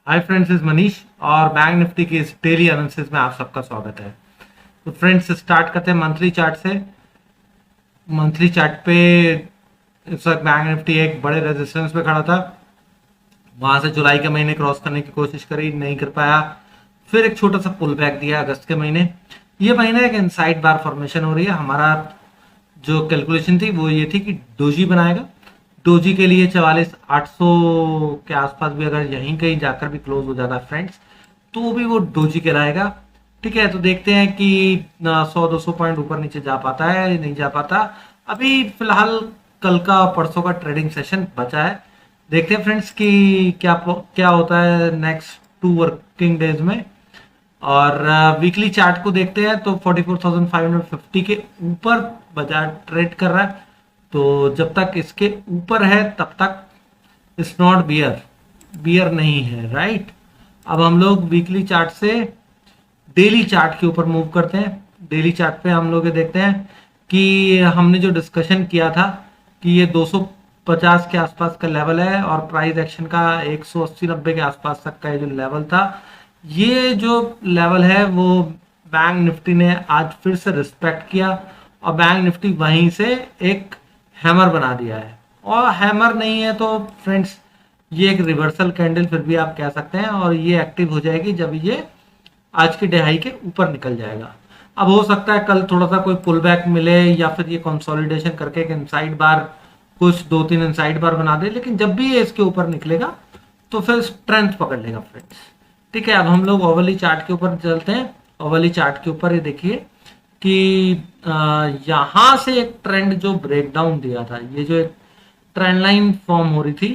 Hi friends, is Manish और bank Nifty की इस डेली एनालिसिस में आप सबका स्वागत है। तो फ्रेंड्स स्टार्ट करते हैं मंथली चार्ट से। मंथली चार्ट पे इस वक्त बैंक निफ्टी एक बड़े रेजिस्टेंस पे खड़ा था। वहां से जुलाई के महीने क्रॉस करने की कोशिश करी, नहीं कर पाया। फिर एक छोटा सा पुल बैक दिया अगस्त के महीने। ये महीना एक इनसाइड बार फॉर्मेशन हो रही है। हमारा जो कैलकुलेशन थी वो ये थी कि डोजी बनाएगा। डोजी के लिए 44,800 के आसपास भी अगर यहीं कहीं जाकर भी क्लोज हो जाता है फ्रेंड्स, तो भी वो डोजी कहलाएगा। ठीक है, तो देखते हैं कि 100-200 पॉइंट ऊपर नीचे जा पाता है या नहीं जा पाता। अभी फिलहाल कल का परसों का ट्रेडिंग सेशन बचा है। देखते हैं फ्रेंड्स कि क्या क्या होता है नेक्स्ट 2 वर्किंग डेज में। और वीकली चार्ट को देखते हैं तो 44,550 के ऊपर बाजार ट्रेड कर रहा है। तो जब तक इसके ऊपर है तब तक इट्स नॉट बियर, बियर नहीं है, राइट। अब हम लोग वीकली चार्ट से डेली चार्ट के ऊपर मूव करते हैं। डेली चार्ट पे हम लोग ये देखते हैं कि हमने जो डिस्कशन किया था कि ये 250 के आसपास का लेवल है और प्राइस एक्शन का 180-90 के आसपास तक का ये जो लेवल था, ये जो लेवल है वो बैंक निफ्टी ने आज फिर से रिस्पेक्ट किया और बैंक निफ्टी वहीं से एक हैमर बना दिया है। और हैमर नहीं है तो फ्रेंड्स ये एक रिवर्सल कैंडल फिर भी आप कह सकते हैं, और ये एक्टिव हो जाएगी जब ये आज की दहाई के ऊपर निकल जाएगा। अब हो सकता है कल थोड़ा सा कोई पुल बैक मिले या फिर ये कंसोलिडेशन करके एक इनसाइड बार, कुछ 2-3 इनसाइड बार बना दे, लेकिन जब भी ये इसके ऊपर निकलेगा तो फिर स्ट्रेंथ पकड़ लेगा फ्रेंड्स। ठीक है, अब हम लोग ओवरली चार्ट के ऊपर चलते हैं। ओवरली चार्ट के ऊपर ये देखिए कि यहां से एक ट्रेंड जो ब्रेकडाउन दिया था, ये जो एक ट्रेंड लाइन फॉर्म हो रही थी,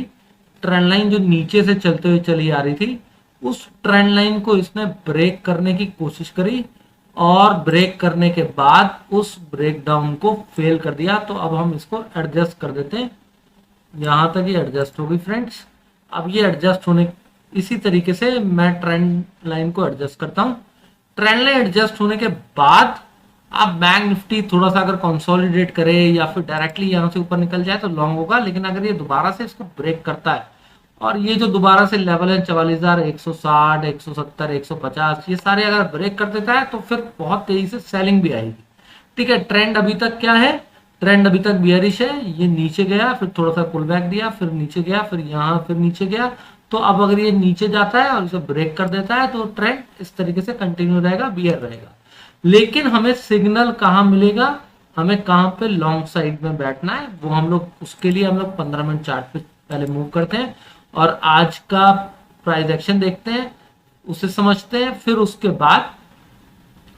ट्रेंड लाइन जो नीचे से चलते हुए चली आ रही थी, उस ट्रेंड लाइन को इसने ब्रेक करने की कोशिश करी और ब्रेक करने के बाद उस ब्रेकडाउन को फेल कर दिया। तो अब हम इसको एडजस्ट कर देते हैं। यहां तक ये एडजस्ट होगी फ्रेंड्स। अब ये एडजस्ट होने, इसी तरीके से मैं ट्रेंड लाइन को एडजस्ट करता हूं। ट्रेंड लाइन एडजस्ट होने के बाद अब बैंक निफ्टी थोड़ा सा अगर कंसोलिडेट करे या फिर डायरेक्टली यहां से ऊपर निकल जाए तो लॉन्ग होगा, लेकिन अगर ये दोबारा से इसको ब्रेक करता है और ये जो दोबारा से लेवल है 44,160, 170, 150, ये सारे अगर ब्रेक कर देता है तो फिर बहुत तेजी से सेलिंग भी आएगी। ठीक है, ट्रेंड अभी तक क्या है, ट्रेंड अभी तक बियरिश है। ये नीचे गया, फिर थोड़ा सा पुल बैक दिया, फिर नीचे गया, फिर यहाँ फिर नीचे गया। तो अब अगर ये नीचे जाता है और इसे ब्रेक कर देता है तो ट्रेंड इस तरीके से कंटिन्यू रहेगा, बियर रहेगा। लेकिन हमें सिग्नल कहाँ मिलेगा, हमें कहाँ पे लॉन्ग साइड में बैठना है, वो हम लोग, उसके लिए हम लोग 15 मिनट चार्ट पे पहले मूव करते हैं और आज का प्राइस एक्शन देखते हैं, उसे समझते हैं। फिर उसके बाद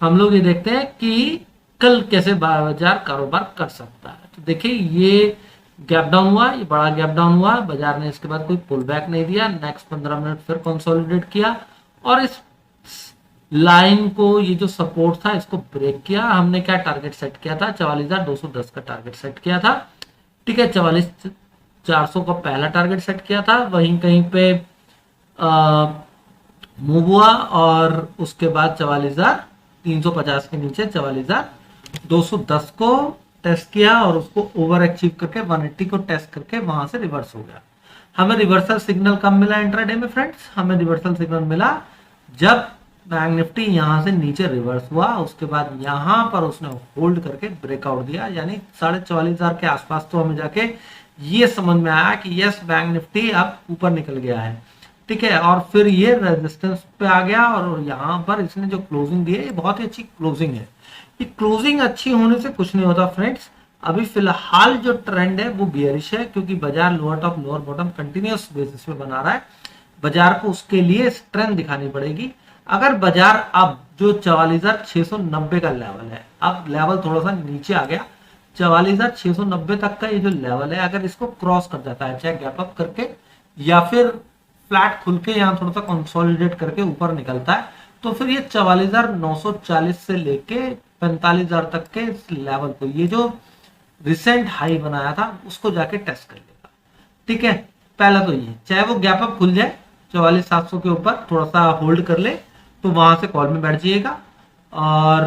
हम लोग ये देखते हैं कि कल कैसे बाजार कारोबार कर सकता है। तो देखिए ये गैप डाउन हुआ, ये बड़ा गैप डाउन हुआ, बाजार ने इसके बाद कोई पुल बैक नहीं दिया। नेक्स्ट 15 मिनट फिर कंसोलिडेट किया और इस लाइन को, ये जो सपोर्ट था, इसको ब्रेक किया। हमने क्या टारगेट सेट किया था, 44,210 का टारगेट सेट किया था। ठीक है, 44,400 का पहला टारगेट सेट किया था, वहीं कहीं पे मूव हुआ और उसके बाद 44,350 के नीचे 44,210 को टेस्ट किया और उसको ओवर अचीव करके 180 को टेस्ट करके वहां से रिवर्स हो गया। हमें रिवर्सल सिग्नल कब मिला इंट्राडे में फ्रेंड्स, हमें रिवर्सल सिग्नल मिला जब बैंक निफ्टी यहां से नीचे रिवर्स हुआ, उसके बाद यहां पर उसने होल्ड करके ब्रेकआउट दिया, यानी 44,500 के आसपास तो हमें जाके ये समझ में आया कि यस बैंक निफ्टी अब ऊपर निकल गया है। ठीक है, और फिर ये रेजिस्टेंस पे आ गया और यहाँ पर इसने जो क्लोजिंग दी है, ये बहुत ही अच्छी क्लोजिंग है। ये क्लोजिंग अच्छी होने से कुछ नहीं होता फ्रेंड्स। अभी फिलहाल जो ट्रेंड है वो बियरिश है, क्योंकि बाजार lower top lower bottom continuous basis पे बना रहा है। बाजार को उसके लिए स्ट्रेंथ दिखानी पड़ेगी। अगर बाजार अब जो 44,690 का लेवल है, अब लेवल थोड़ा सा नीचे आ गया, 44,690 तक का ये जो लेवल है, अगर इसको क्रॉस कर जाता है, चाहे गैप अप करके या फिर फ्लैट खुल के यहाँ थोड़ा सा कंसोलिडेट करके ऊपर निकलता है, तो फिर ये 44,940 से लेके 45,000 तक के इस लेवल को, ये जो रिसेंट हाई बनाया था, उसको जाके टेस्ट कर लेगा। ठीक है, पहला तो ये, चाहे वो गैप अप खुल जाए 44,700 के ऊपर, थोड़ा सा होल्ड कर ले तो वहां से कॉल में बैठ जाइएगा और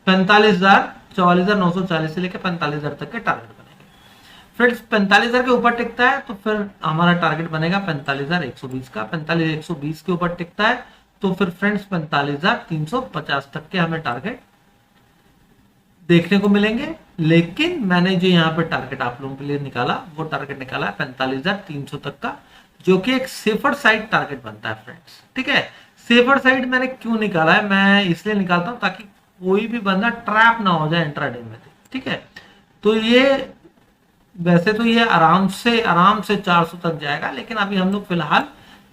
45,000, 44,940 से लेकर 45,000 तक के टारगेट बनेंगे। फ्रेंड्स 45,000 के ऊपर टिकता है तो फिर हमारा टारगेट बनेगा 45,120 का। 45,120 के ऊपर टिकता है तो फिर फ्रेंड्स 45,350 तक के हमें टारगेट देखने को मिलेंगे। लेकिन मैंने जो यहाँ पे टारगेट आप लोगों के लिए निकाला वो टारगेट निकाला है 45,300 तक का, जो कि एक सेफर साइड टारगेट बनता है फ्रेंड्स। ठीक है, सेफर साइड मैंने क्यों निकाला है, मैं इसलिए निकालता हूं ताकि कोई भी बंदा ट्रैप ना हो जाए इंट्राडे में। ठीक है, तो ये वैसे तो ये आराम से 400 तक जाएगा, लेकिन अभी हम लोग फिलहाल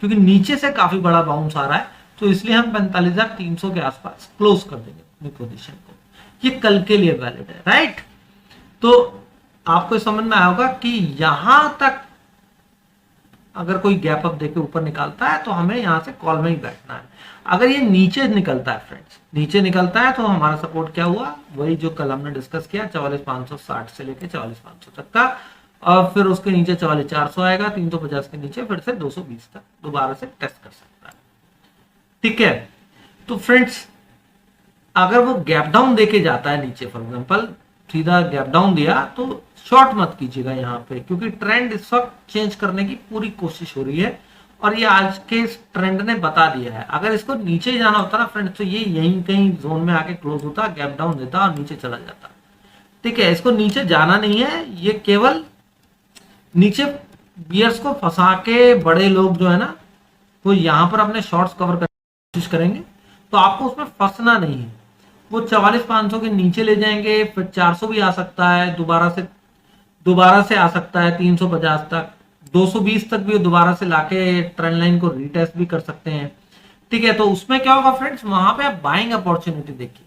क्योंकि नीचे से काफी बड़ा बाउंस आ रहा है तो इसलिए हम 45,300 के आसपास क्लोज कर देंगे अपनी पोजीशन को। ये कल के लिए वैलिड है, राइट। तो आपको समझ में आया होगा कि यहां तक अगर कोई गैप अप देके ऊपर निकालता है तो हमें यहां से कॉल में ही बैठना है। अगर ये नीचे निकलता है फ्रेंड्स, नीचे निकलता है तो हमारा सपोर्ट क्या हुआ, वही जो कल हमने डिस्कस किया 44,560 से लेके 44,500 तक का, और फिर उसके नीचे 44,400 आएगा, 350 के नीचे फिर से 220 तक दोबारा से टेस्ट कर सकता है। ठीक है, तो फ्रेंड्स अगर वो गैप डाउन देके जाता है नीचे, फॉर एग्जांपल सीधा गैप डाउन दिया तो शॉर्ट मत कीजिएगा यहाँ पे, क्योंकि ट्रेंड इस वक्त चेंज करने की पूरी कोशिश हो रही है और ये आज के इस ट्रेंड ने बता दिया है। अगर इसको नीचे जाना होता ना फ्रेंड्स तो ये यहीं कहीं जोन में आके क्लोज होता, गैप डाउन देता और नीचे चला जाता। ठीक है, इसको नीचे जाना नहीं है, ये केवल नीचे बियर्स को फंसा के बड़े लोग जो है ना वो यहाँ पर अपने शॉर्ट्स कवर करने की कोशिश करेंगे, तो आपको उसमें फंसना नहीं है। वो 44,500 के नीचे ले जाएंगे, फिर 400 भी आ सकता है, दोबारा से आ सकता है 350 तक, 220 तक भी दोबारा से लाके ट्रेंड लाइन को रीटेस्ट भी कर सकते हैं। ठीक है, तो उसमें क्या होगा फ्रेंड्स, वहां पे आप बाइंग अपॉर्चुनिटी देखिए।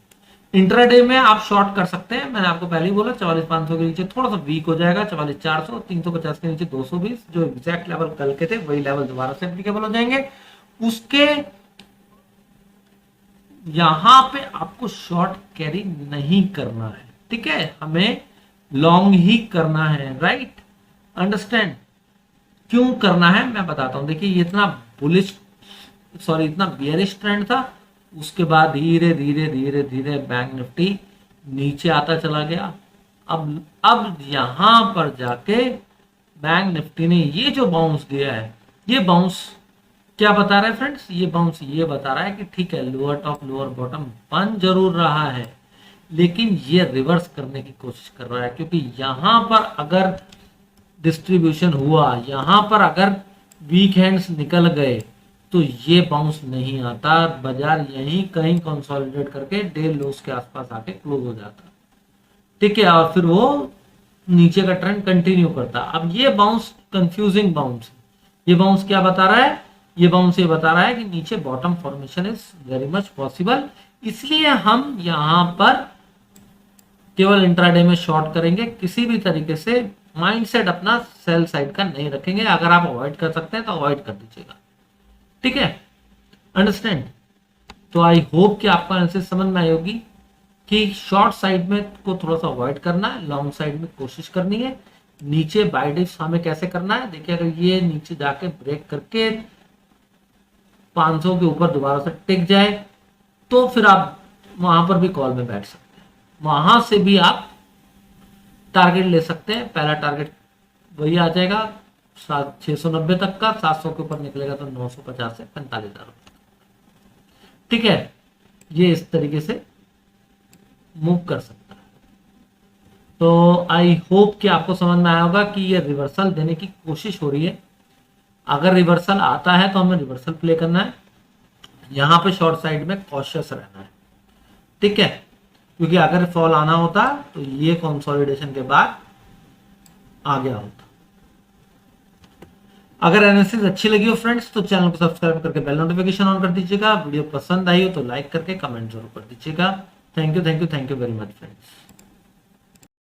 इंट्राडे में आप शॉर्ट कर सकते हैं, मैंने आपको पहले ही बोला 44,500 के नीचे थोड़ा सा वीक हो जाएगा, 44,400, 350 के नीचे 220, जो एग्जैक्ट लेवल कल के थे वही लेवल दोबारा से एप्लीकेबल हो जाएंगे। उसके यहां पे आपको शॉर्ट कैरी नहीं करना है। ठीक है, हमें लॉन्ग ही करना है, राइट। अंडरस्टैंड क्यों करना है मैं बताता हूं। देखिए ये इतना बियरिश ट्रेंड था, उसके बाद धीरे धीरे धीरे धीरे बैंक निफ्टी नीचे आता चला गया। अब यहां पर जाके बैंक निफ्टी ने ये जो बाउंस दिया है, ये बाउंस क्या बता रहा है फ्रेंड्स, ये बाउंस ये बता रहा है कि ठीक है लोअर टॉप लोअर बॉटम बन जरूर रहा है, लेकिन ये रिवर्स करने की कोशिश कर रहा है, क्योंकि यहां पर अगर डिस्ट्रीब्यूशन हुआ, यहां पर अगर वीक हैंड्स निकल गए तो ये बाउंस नहीं आता, बाजार यहीं कहीं कंसोलिडेट करके डे लोस के आसपास आके क्लोज हो जाता। ठीक है, और फिर वो नीचे का ट्रेंड कंटिन्यू करता। अब ये बाउंस कंफ्यूजिंग बाउंस, ये बाउंस क्या बता रहा है, ये बाउंस ये बता रहा है कि नीचे bottom formation is very much possible, इसलिए हम यहां पर केवल इंट्राडे में शॉर्ट करेंगे, किसी भी तरीके से माइंडसेट अपना सेल साइड का नहीं रखेंगे। अगर आप अवॉइड कर सकते हैं तो अवॉइड कर दीजिएगा। ठीक है, अंडरस्टैंड। तो आई होप कि आपको एनालिसिस समझ में आई होगी कि शॉर्ट साइड में को थोड़ा सा अवॉइड करना है, लॉन्ग साइड में कोशिश करनी है। नीचे बाय डिप्स हमें कैसे करना है, देखिए अगर ये नीचे जाके ब्रेक करके 500 के ऊपर दोबारा से टिक जाए तो फिर आप वहां पर भी कॉल में बैठ सकते हैं, वहां से भी आप टारगेट ले सकते हैं। पहला टारगेट वही आ जाएगा 690 तक का, 700 के ऊपर निकलेगा तो 950 से 45,000। ठीक है, ये इस तरीके से मूव कर सकता है। तो आई होप कि आपको समझ में आया होगा कि ये रिवर्सल देने की कोशिश हो रही है। अगर रिवर्सल आता है तो हमें रिवर्सल प्ले करना है, यहां पे शॉर्ट साइड में कॉशियस रहना है। ठीक है, क्योंकि अगर फॉल आना होता तो ये कंसोलिडेशन के बाद आ गया होता। अगर एनालिसिस अच्छी लगी हो फ्रेंड्स तो चैनल को सब्सक्राइब करके बेल नोटिफिकेशन ऑन कर दीजिएगा। वीडियो पसंद आई हो तो लाइक करके कमेंट जरूर कर दीजिएगा। Thank you very much friends.